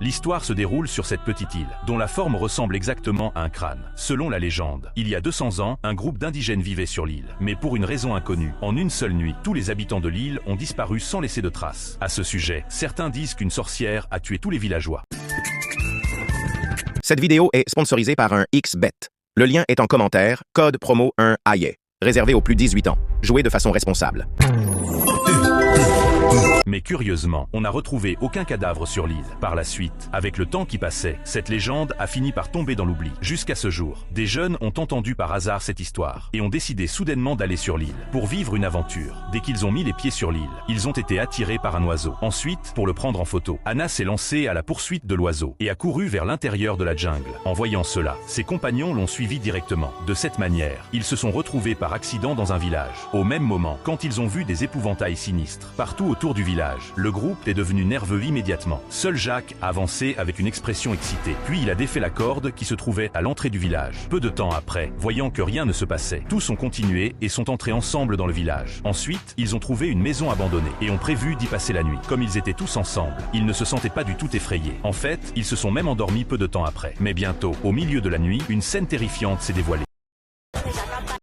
L'histoire se déroule sur cette petite île, dont la forme ressemble exactement à un crâne. Selon la légende, il y a 200 ans, un groupe d'indigènes vivait sur l'île. Mais pour une raison inconnue, en une seule nuit, tous les habitants de l'île ont disparu sans laisser de traces. À ce sujet, certains disent qu'une sorcière a tué tous les villageois. Cette vidéo est sponsorisée par un XBet. Le lien est en commentaire, code promo 1AYE. Réservé aux plus 18 ans. Jouez de façon responsable. Mais curieusement, on n'a retrouvé aucun cadavre sur l'île. Par la suite, avec le temps qui passait, cette légende a fini par tomber dans l'oubli. Jusqu'à ce jour, des jeunes ont entendu par hasard cette histoire et ont décidé soudainement d'aller sur l'île pour vivre une aventure. Dès qu'ils ont mis les pieds sur l'île, ils ont été attirés par un oiseau. Ensuite, pour le prendre en photo, Anna s'est lancée à la poursuite de l'oiseau et a couru vers l'intérieur de la jungle. En voyant cela, ses compagnons l'ont suivi directement. De cette manière, ils se sont retrouvés par accident dans un village. Au même moment, quand ils ont vu des épouvantails sinistres partout autour du village, le groupe est devenu nerveux immédiatement. Seul Jacques a avancé avec une expression excitée. Puis il a défait la corde qui se trouvait à l'entrée du village. Peu de temps après, voyant que rien ne se passait, tous ont continué et sont entrés ensemble dans le village. Ensuite, ils ont trouvé une maison abandonnée et ont prévu d'y passer la nuit. Comme ils étaient tous ensemble, ils ne se sentaient pas du tout effrayés. En fait, ils se sont même endormis peu de temps après. Mais bientôt, au milieu de la nuit, une scène terrifiante s'est dévoilée.